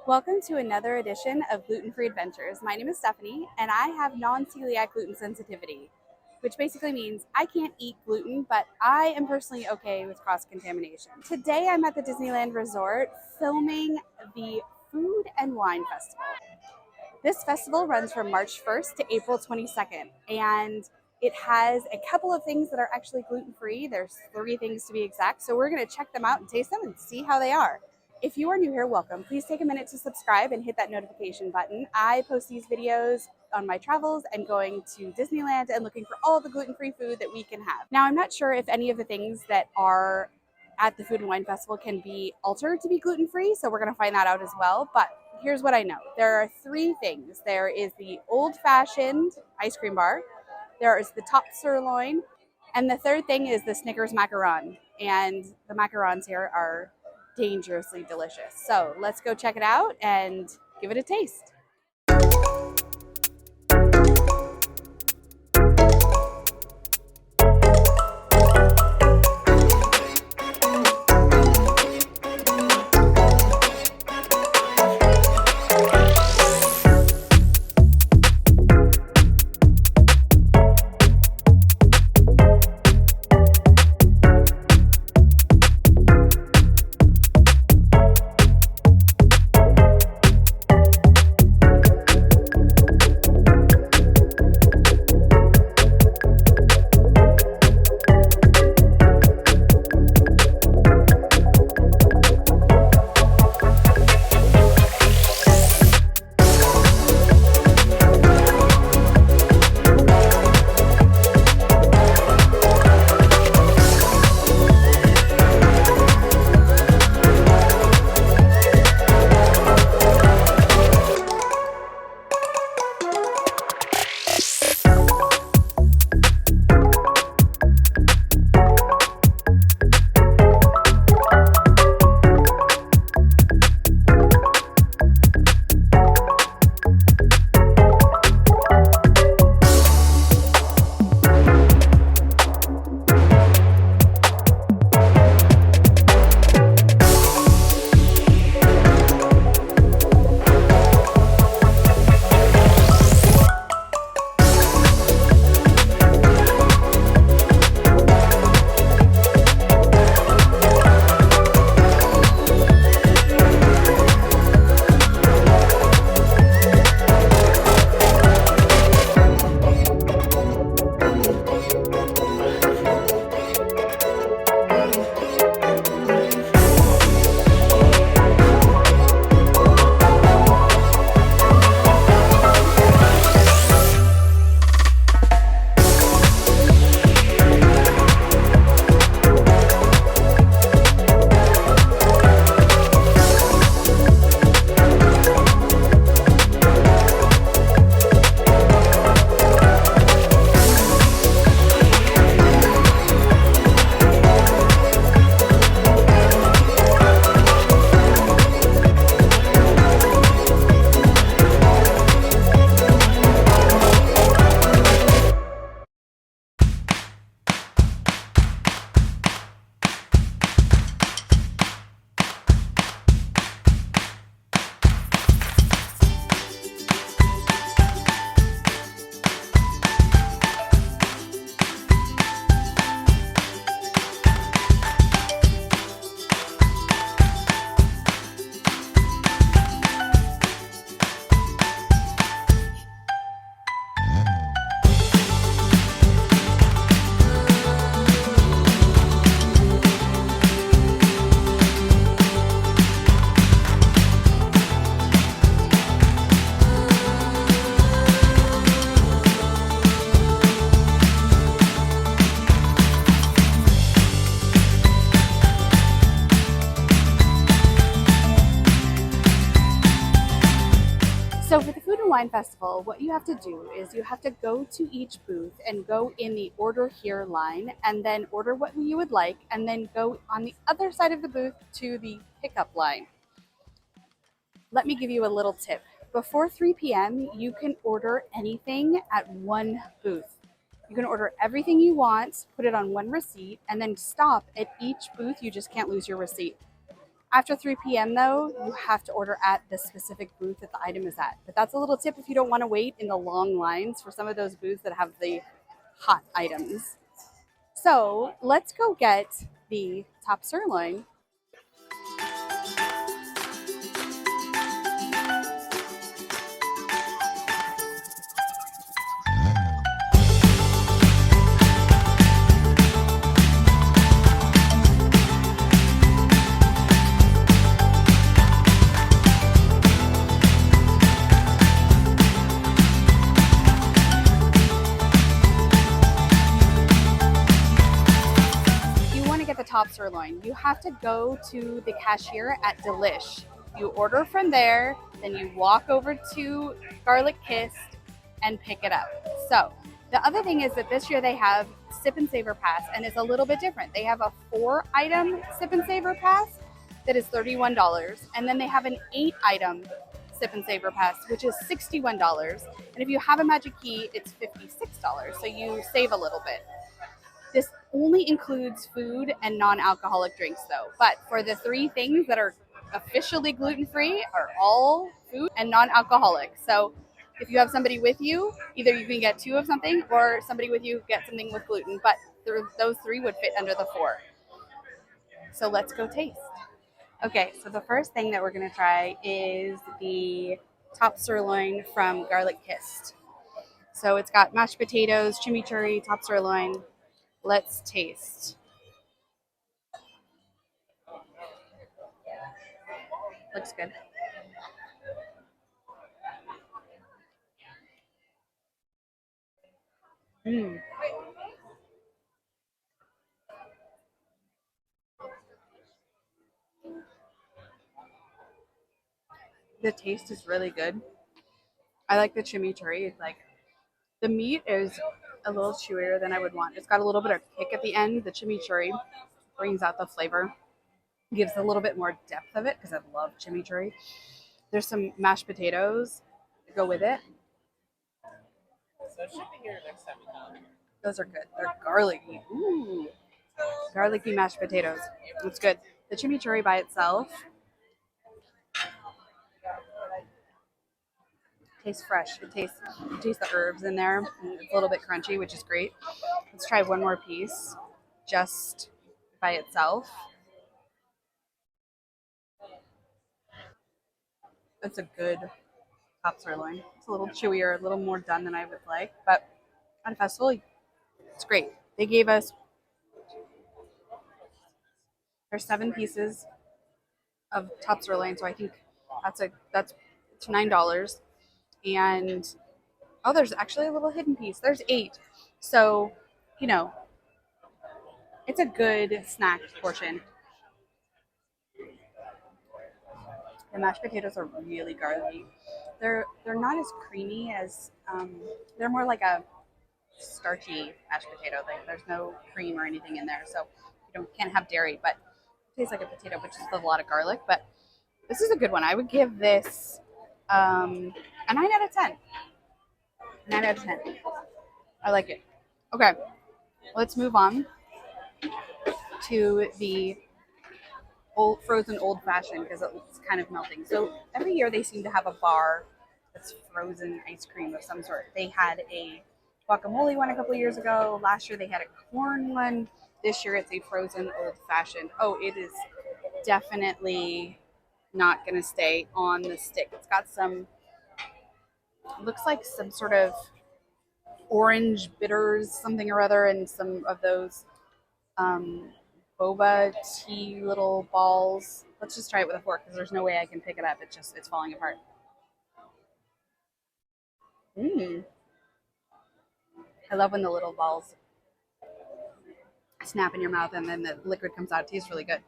Welcome to another edition of Gluten-Free Adventures. My name is Stephanie, and I have non-celiac gluten sensitivity, which basically means I can't eat gluten, but I am personally okay with cross-contamination. Today I'm at the Disneyland Resort filming the Food and Wine Festival. This festival runs from March 1st to April 22nd, and it has a couple of things that are actually gluten-free. There's 3 things to be exact, so we're going to check them out and taste them and see how they are. If you are new here, welcome. Please take a minute to subscribe and hit that notification button. I post these videos on my travels and going to Disneyland and looking for all the gluten-free food that we can have. Now, I'm not sure if any of the things that are at the Food and Wine Festival can be altered to be gluten-free, so we're going to find that out as well. But here's what I know. There are 3 things. There is the old-fashioned ice cream bar, there is the top sirloin, and the third thing is the Snickers macaron. And the macarons here are dangerously delicious. So let's go check it out and give it a taste. So for the Food and Wine Festival, what you have to do is you have to go to each booth and go in the order here line and then order what you would like and then go on the other side of the booth to the pickup line. Let me give you a little tip. Before 3 p.m., you can order anything at one booth. You can order everything you want, put it on one receipt, and then stop at each booth. You just can't lose your receipt. After 3 p.m. though, you have to order at the specific booth that the item is at. But that's a little tip if you don't want to wait in the long lines for some of those booths that have the hot items. So let's go get the top sirloin. The top sirloin, you have to go to the cashier at Delish. You order from there, then you walk over to Garlic Kissed and pick it up. So the other thing is that this year they have Sip and Savor Pass, and it's a little bit different. They have a 4-item Sip and Savor Pass that is $31, and then they have an 8-item Sip and Savor Pass, which is $61. And if you have a Magic Key, it's $56. So you save a little bit. This only includes food and non-alcoholic drinks though. But for the 3 things that are officially gluten-free are all food and non-alcoholic. So if you have somebody with you, either you can get 2 of something or somebody with you get something with gluten. But those 3 would fit under the 4. So let's go taste. Okay, so the first thing that we're going to try is the top sirloin from Garlic Kissed. So it's got mashed potatoes, chimichurri, top sirloin. Let's taste. Looks good. Mm. The taste is really good. I like the chimichurri. It's like the meat is a little chewier than I would want. It's got a little bit of kick at the end. The chimichurri brings out the flavor, gives a little bit more depth of it because I love chimichurri. There's some mashed potatoes that go with it. Those are good. They're garlicky. Ooh, garlicky mashed potatoes. It's good. The chimichurri by itself tastes fresh. You taste the herbs in there. It's a little bit crunchy, which is great. Let's try one more piece, just by itself. It's a good top sirloin. It's a little chewier, a little more done than I would like, but at a festival, it's great. They gave us there's 7 pieces of top sirloin, so I think that's it's $9. And oh, there's actually a little hidden piece. There's 8, so you know it's a good snack portion. The mashed potatoes are really garlicky. They're not as creamy as they're more like a starchy mashed potato. There's no cream or anything in there, so can't have dairy, but it tastes like a potato, which is with a lot of garlic. But this is a good one. I would give this a 9 out of 10. 9 out of 10. I like it. Okay, let's move on to the frozen old fashioned because it's kind of melting. So every year they seem to have a bar that's frozen ice cream of some sort. They had a guacamole one a couple of years ago. Last year they had a corn one. This year it's a frozen old fashioned. Oh, it is definitely not going to stay on the stick. It's got some, looks like some sort of orange bitters, something or other, and some of those boba tea little balls. Let's just try it with a fork because there's no way I can pick it up. It's falling apart. Mm. I love when the little balls snap in your mouth and then the liquid comes out. It tastes really good.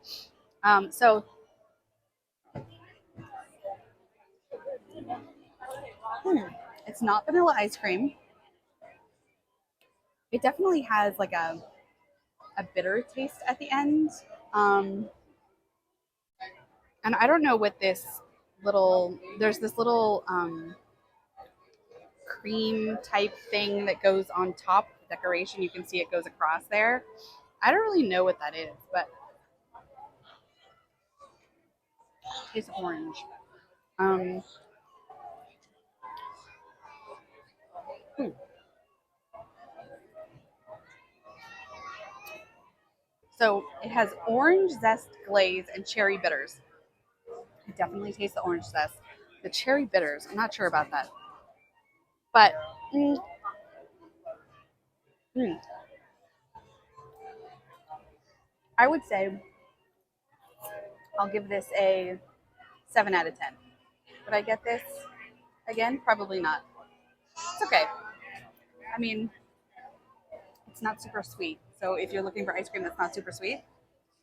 So it's not vanilla ice cream. It definitely has like a bitter taste at the end. And I don't know what there's this little cream type thing that goes on top decoration. You can see it goes across there. I don't really know what that is, but Tastes orange. Um, hmm. So it has orange zest glaze and cherry bitters. I definitely taste the orange zest. The cherry bitters, I'm not sure about that. But mm, mm, I would say I'll give this a 7 out of 10. Would I get this again? Probably not. It's okay. I mean, it's not super sweet. So if you're looking for ice cream that's not super sweet,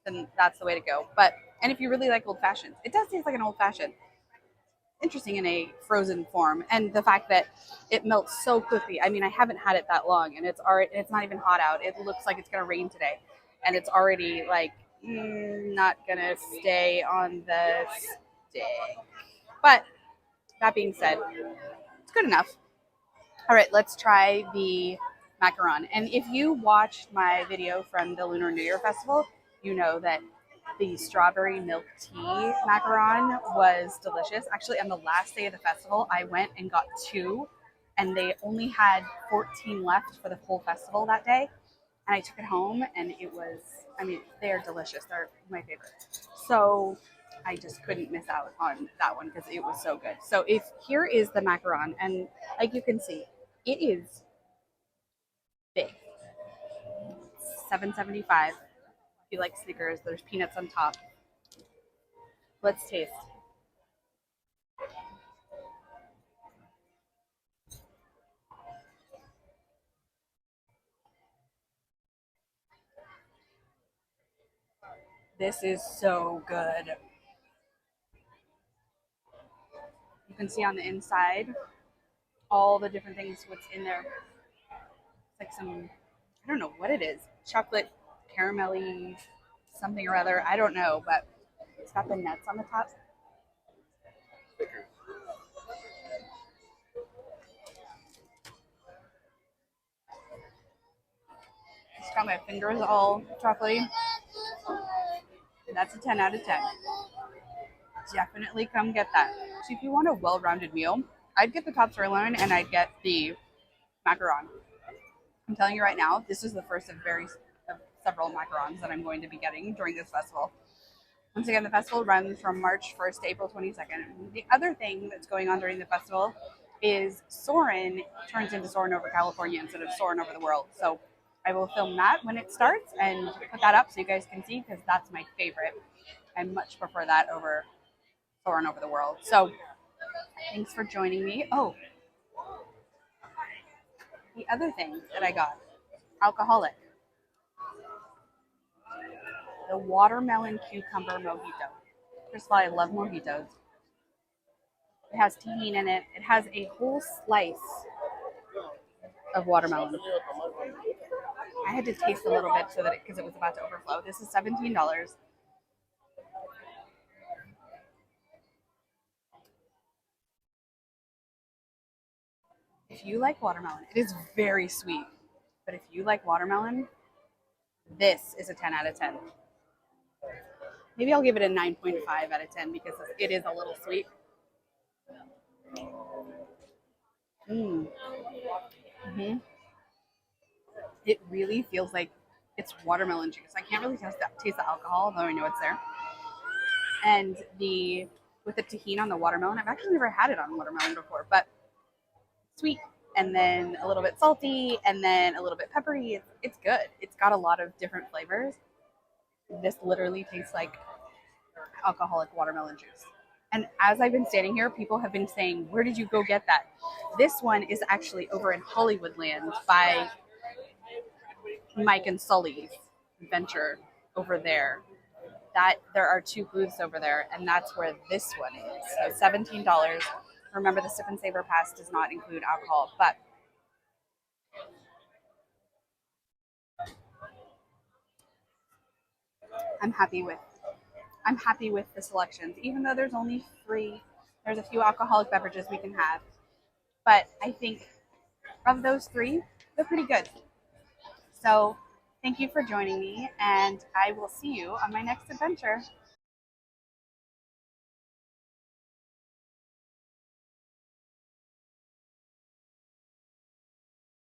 then that's the way to go. But and if you really like old fashions, it does taste like an old fashioned. Interesting in a frozen form, and the fact that it melts so quickly. I mean, I haven't had it that long, and it's not even hot out. It looks like it's gonna rain today, and it's already like not gonna stay on the stick. But that being said, it's good enough. All right, let's try the macaron. And if you watched my video from the Lunar New Year Festival, you know that the strawberry milk tea macaron was delicious. Actually, on the last day of the festival, I went and got two, and they only had 14 left for the whole festival that day. And I took it home, and it was, I mean, they're delicious. They're my favorite. So I just couldn't miss out on that one because it was so good. So if here is the macaron, and like you can see, it is big. 7.75. If you like Snickers, there's peanuts on top. Let's taste. This is so good. You can see on the inside all the different things what's in there. It's like some, I don't know what it is. Chocolate, caramelly, something or other. I don't know, but it's got the nuts on the top. It's got my fingers all chocolatey. That's a 10 out of 10. Definitely come get that. So if you want a well-rounded meal, I'd get the top sirloin and I'd get the macaron. I'm telling you right now, this is the first of several macarons that I'm going to be getting during this festival. Once again, the festival runs from March 1st to April 22nd. The other thing that's going on during the festival is Soarin' turns into Soarin' over California instead of Soarin' over the world. So I will film that when it starts and put that up so you guys can see because that's my favorite. I much prefer that over Soarin' over the world. So thanks for joining me. Oh, the other thing that I got, alcoholic, the watermelon cucumber mojito. First of all, I love mojitos. It has tahini in it. It has a whole slice of watermelon. I had to taste a little bit so that because it was about to overflow. This is $17. If you like watermelon, it is very sweet. But if you like watermelon, this is a 10 out of 10. Maybe I'll give it a 9.5 out of 10 because it is a little sweet. Mm. hmm It really feels like it's watermelon juice. I can't really taste the alcohol, though I know it's there. And the with the tahini on the watermelon, I've actually never had it on watermelon before, but sweet and then a little bit salty and then a little bit peppery. It's good. It's got a lot of different flavors. This literally tastes like alcoholic watermelon juice. And as I've been standing here, people have been saying, "Where did you go get that?" This one is actually over in Hollywoodland by Mike and Sully's venture over there. That there are two booths over there, and that's where this one is. So $17. Remember, the Sip and Savor Pass does not include alcohol, but I'm happy with I'm happy with the selections, even though there's only three. There's a few alcoholic beverages we can have, but I think of those three, they're pretty good. So thank you for joining me, and I will see you on my next adventure.